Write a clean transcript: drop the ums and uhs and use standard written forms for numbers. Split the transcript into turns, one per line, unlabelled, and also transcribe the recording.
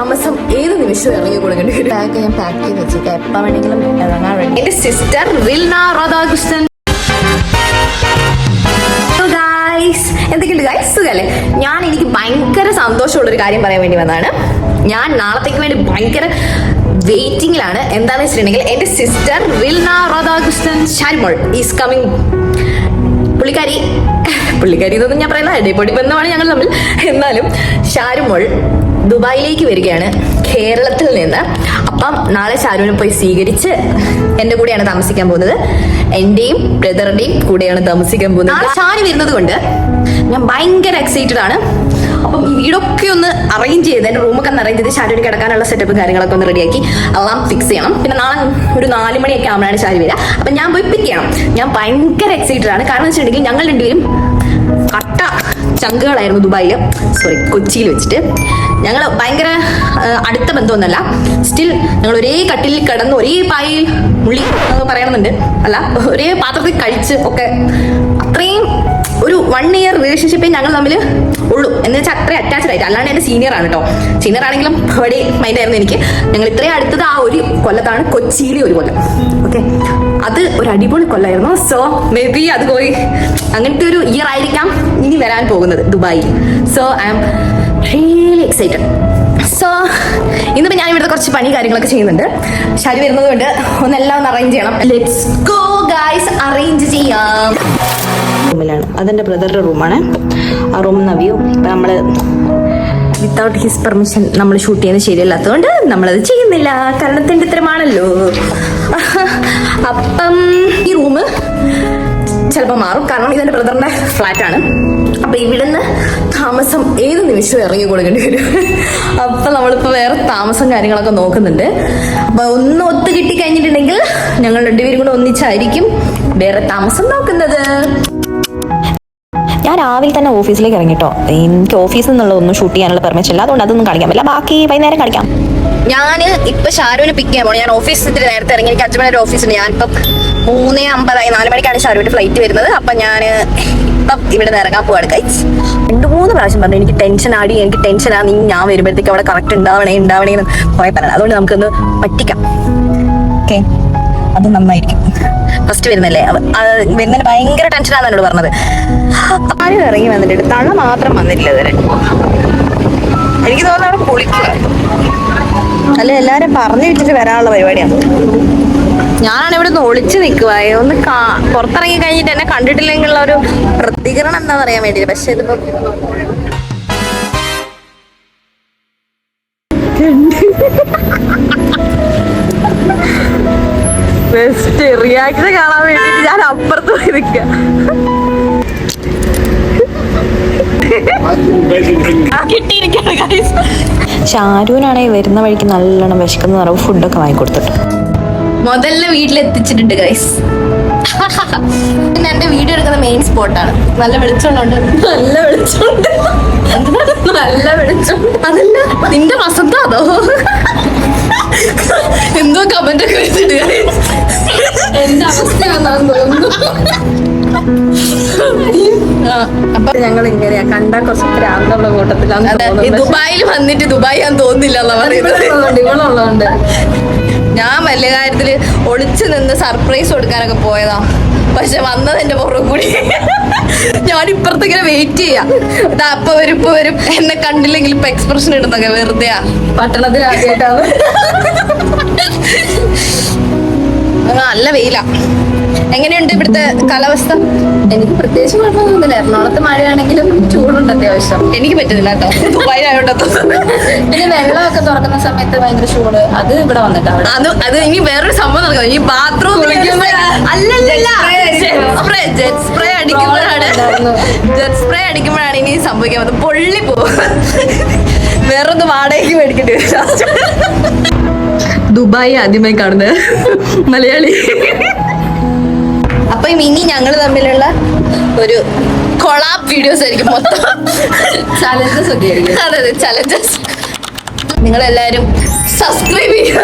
താമസം ഏത് നിമിഷവും ഇറങ്ങി കൊടുക്കേണ്ടി വരും.
ബാഗ് ഞാൻ പാക്ക് ചെയ്ത് വെച്ചേക്കാം, എപ്പോൾ വേണമെങ്കിലും ഇറങ്ങാൻ വേണ്ടി.
എന്റെ സിസ്റ്റർ റിൽന രാധാകൃഷ്ണൻ. എന്തൊക്കെയുണ്ട് ഗൈസ്, സുഖല്ലേ? എനിക്ക് ഭയങ്കര സന്തോഷമുള്ളൊരു കാര്യം പറയാൻ വേണ്ടി വന്നതാണ്. ഞാൻ നാളത്തേക്ക് വേണ്ടി ഭയങ്കര വെയിറ്റിംഗിലാണ്. എന്താണെന്ന് വെച്ചിട്ടുണ്ടെങ്കിൽ എന്റെ sister Rilna Radhakrishnan Sharimol is coming. പുള്ളിക്കാരി എന്നൊന്നും ഞാൻ പറയുന്ന ഇടപൊടി ബന്ധമാണ് ഞങ്ങൾ തമ്മിൽ. എന്നാലും ഷാരിമോൾ ദുബായിലേക്ക് വരികയാണ് കേരളത്തിൽ നിന്ന്. അപ്പം നാളെ ഷാരുവിനെ പോയി സ്വീകരിച്ച് എൻ്റെ കൂടെയാണ് താമസിക്കാൻ പോകുന്നത്. എന്റെയും ബ്രദറിന്റെയും കൂടെയാണ് താമസിക്കാൻ പോകുന്നത്. നാളെ ഷാരു വരുന്നത് കൊണ്ട് ഞാൻ ഭയങ്കര എക്സൈറ്റഡ് ആണ്. അപ്പം ഈ വീടൊക്കെ ഒന്ന് അറേഞ്ച് ചെയ്ത് എൻ്റെ റൂമൊക്കെ ഒന്ന് അറേഞ്ച് ചെയ്ത് ഷാരുവിന് കിടക്കാനുള്ള സെറ്റപ്പ് കാര്യങ്ങളൊക്കെ ഒന്ന് റെഡിയാക്കി എല്ലാം ഫിക്സ് ചെയ്യണം. പിന്നെ നാളെ ഒരു 4 മണിയൊക്കെ ആകുമ്പോഴാണ് ഷാരു വരിക. അപ്പം ഞാൻ പോയി പിക്ക് ചെയ്യണം. ഞാൻ ഭയങ്കര എക്സൈറ്റഡ് ആണ്. കാരണം വെച്ചിട്ടുണ്ടെങ്കിൽ ഞങ്ങൾ രണ്ടുപേരും കട്ട ചങ്കുകളായിരുന്നു കൊച്ചിയിൽ വെച്ചിട്ട്. ഞങ്ങൾ ഭയങ്കര അടുത്ത ബന്ധമൊന്നുമല്ല. സ്റ്റിൽ ഞങ്ങൾ ഒരേ കട്ടിലിൽ കിടന്ന് ഒരേ പായിൽ മുള്ളി പറയണമെന്നുണ്ട്, അല്ല ഒരേ പാത്രത്തിൽ കഴിച്ച് ഒക്കെ അത്രയും ഒരു 1 ഇയർ റിലേഷൻഷിപ്പേ ഞങ്ങൾ തമ്മിൽ ഉള്ളൂ. എന്ന് വെച്ചാൽ അത്രയും അറ്റാച്ച്ഡ് ആയിട്ട്. അല്ലാണ്ട് എൻ്റെ സീനിയർ ആണ് കേട്ടോ. സീനിയർ ആണെങ്കിലും അവിടെ മൈൻഡായിരുന്നു എനിക്ക്. ഞങ്ങൾ ഇത്രയും അടുത്തത് ആ ഒരു കൊല്ലത്താണ്, കൊച്ചിയിലെ ഒരു കൊല്ലം. ഓക്കെ, അത് ഒരു അടിപൊളി കൊല്ലമായിരുന്നു. സോ മേ ബി അത് പോയി അങ്ങനത്തെ ഒരു ഇയർ ആയിരിക്കാം ഇനി വരാൻ പോകുന്നത് ദുബായിൽ. So I am really excited. So ഇന്നിപ്പോൾ ഞാൻ ഇവിടുത്തെ കുറച്ച് പണി കാര്യങ്ങളൊക്കെ ചെയ്യുന്നുണ്ട്. ഷാരു വരുന്നത് കൊണ്ട് ഒന്നെല്ലാം ഒന്ന് അറേഞ്ച് ചെയ്യണം. ലെറ്റ്സ് ഗോ ഗൈസ്, അറേഞ്ച് ചെയ്യാം.
റൂമിലാണ്, അതെൻ്റെ ബ്രദറുടെ റൂമാണ്. ആ റൂം നവ്യൂ. ഇപ്പം നമ്മൾ
വിത്തൗട്ട് ഹിസ് പെർമിഷൻ നമ്മൾ ഷൂട്ട് ചെയ്യുന്നത് ശരിയല്ലാത്തതുകൊണ്ട് നമ്മളത് ചെയ്യുന്നില്ല. കാരണം തെണ്ടിത്തരമാണല്ലോ. അപ്പം ഈ റൂം ചിലപ്പോൾ മാറും. കാരണം ഇതെൻ്റെ ബ്രദറിൻ്റെ ഫ്ലാറ്റാണ്. അപ്പം ഇവിടുന്ന് താമസം ഏത് നിമിഷവും ഇറങ്ങി കൊടുക്കേണ്ടി വരും. അപ്പം നമ്മളിപ്പോൾ വേറെ താമസം കാര്യങ്ങളൊക്കെ നോക്കുന്നുണ്ട്. അപ്പം ഒന്ന് ഒത്തു കിട്ടി കഴിഞ്ഞിട്ടുണ്ടെങ്കിൽ ഞങ്ങൾ രണ്ടുപേരും കൂടെ ഒന്നിച്ചായിരിക്കും വേറെ താമസം നോക്കുന്നത്.
ഞാൻ രാവിലെ തന്നെ ഓഫീസിലേക്ക് ഇറങ്ങിട്ടോ. എനിക്ക് ഓഫീസിൽ നിന്നുള്ള ഒന്നും ഷൂട്ട് ചെയ്യാനുള്ള പെർമിഷൻ ഇല്ല, അതുകൊണ്ട് അതൊന്നും കാണിക്കാൻ പറ്റില്ല. ബാക്കി വൈകുന്നേരം കാണിക്കാം.
ഞാൻ ഇപ്പൊ ഷാരുവിനെ പിക്ക് ചെയ്യാൻ പോകണം. ഞാൻ ഓഫീസിൽ ഇത്തിരി നേരത്തെ ഇറങ്ങി. എനിക്ക് 5 മണി ഓഫീസുണ്ട്. ഞാനിപ്പം 3:50 4 മണിക്കാണ് ഷാരുവിന്റെ ഫ്ലൈറ്റ് വരുന്നത്. അപ്പൊ ഞാൻ ഇപ്പം ഇവിടെ നിന്ന് ഇറങ്ങാൻ പോവാണ്. ഗൈസ് 2-3 പ്രാവശ്യം പറഞ്ഞു എനിക്ക് ടെൻഷനാണ്, ഞാൻ വരുമ്പോഴത്തേക്ക് അവിടെ കറക്റ്റ് ഉണ്ടാവണേന്ന് കുറെ പറയണം. അതുകൊണ്ട് നമുക്കൊന്ന് പറ്റിക്കാം. ഓക്കെ, അത് നന്നായിരിക്കും. ഫസ്റ്റ് വരുന്നല്ലേ, വരുന്നതിന് ഭയങ്കര ടെൻഷനാണ് എന്നോട് പറഞ്ഞത്. ആരും ഇറങ്ങി വന്നിട്ടുണ്ട്, തള്ള മാത്രം വന്നിട്ടില്ല ഇതുവരെ. എനിക്ക് തോന്നുന്നു പൊളിക്കുക അല്ല, എല്ലാരും പറഞ്ഞു വിട്ടിട്ട് വരാനുള്ള പരിപാടിയാണ്. ഞാനാണ് ഇവിടെ നിന്ന് ഒളിച്ചു നിൽക്കുക. ഒന്ന് പുറത്തിറങ്ങി കഴിഞ്ഞിട്ട് എന്നെ കണ്ടിട്ടില്ലെങ്കിലുള്ള ഒരു പ്രതികരണം എന്താണെന്ന് അറിയാൻ വേണ്ടിയിട്ട്. പക്ഷെ ഇതിപ്പോ ബെസ്റ്റ് റിയാക്ഷൻ കാണാൻ വേണ്ടിട്ട് ഞാൻ അപ്പുറത്ത് പോയി നിൽക്കുക.
ഷാരുവിനാണെങ്കിൽ വരുന്ന വഴിക്ക് നല്ലോണം വിശക്കുന്ന നിറവ് ഫുഡൊക്കെ വാങ്ങിക്കൊടുത്തിട്ട്
മുതലിനെ വീട്ടിലെത്തിച്ചിട്ടുണ്ട് ഗൈസ്. പിന്നെ എന്റെ വീഡിയോ എടുക്കുന്ന മെയിൻ സ്പോട്ടാണ്. നല്ല വെളിച്ചമുണ്ട്. അതല്ല നിന്റെ വസന്തോ അതോ എന്തോ കമന്റ് ഒക്കെ വെച്ചിട്ട് എന്റെ അവസ്ഥയാണെന്ന് തോന്നുന്നു. അപ്പൊ ഞങ്ങൾ ഇങ്ങനെയാ കണ്ടാ കുറച്ച് പ്രാന്തുള്ള കൂട്ടത്തിലാണ്. ദുബായിൽ വന്നിട്ട് ദുബായി ഞാൻ തോന്നുന്നില്ല എന്നാ പറയുന്നത്. ഇവളുള്ളതുകൊണ്ട് ഞാൻ വലിയ കാര്യത്തില് ഒളിച്ചു നിന്ന് സർപ്രൈസ് കൊടുക്കാനൊക്കെ പോയതാ. പക്ഷെ വന്നത് എന്റെ പുറകെ കൂടി. ഞാൻ ഇപ്പുറത്തിങ്ങനെ വെയിറ്റ് ചെയ്യാം. അപ്പൊ വരും എന്നെ കണ്ടില്ലെങ്കിൽ ഇപ്പൊ എക്സ്പ്രഷൻ ഇടുന്നൊക്കെ വെറുതെയാ. പട്ടണത്തിൽ ആദ്യമായിട്ടാണ്. നല്ല വെയിലാ. എങ്ങനെയുണ്ട് ഇവിടുത്തെ കാലാവസ്ഥ? എനിക്ക് പ്രത്യേകിച്ച് കുഴപ്പമൊന്നുമില്ല. എറണാകുളത്ത് മഴയാണെങ്കിലും ചൂടുണ്ട് അത്യാവശ്യം. എനിക്ക് പറ്റുന്നില്ല കേട്ടോ, ദുബായിലായോണ്ടോ. പിന്നെ വെള്ളമൊക്കെ തുറക്കുന്ന സമയത്ത് ഭയങ്കര ചൂട്. അത് ഇവിടെ വന്നിട്ടാണ്. അത് ഇനി വേറൊരു സംഭവം നടക്കുന്നത്. ഈ ബാത്റൂം ജെറ്റ് സ്പ്രേ അടിക്കുമ്പോഴാണ് ഇനി സംഭവിക്കാൻ പോകുന്നത്. പൊള്ളി പോകും. വേറൊന്ന് വാടകയ്ക്ക് മേടിക്കേണ്ടി വരും. ദുബായ് ആദ്യമായി കാണുന്നത് മലയാളി. അപ്പൊ ഇനി ഞങ്ങൾ തമ്മിലുള്ള ഒരു കൊളാബ് വീഡിയോസ് ആയിരിക്കും മൊത്തം. ചലഞ്ചസ് ഒക്കെ ആയിരിക്കും. അതെ, ചലഞ്ചസ്. നിങ്ങളെല്ലാരും സബ്സ്ക്രൈബ് ചെയ്യുക.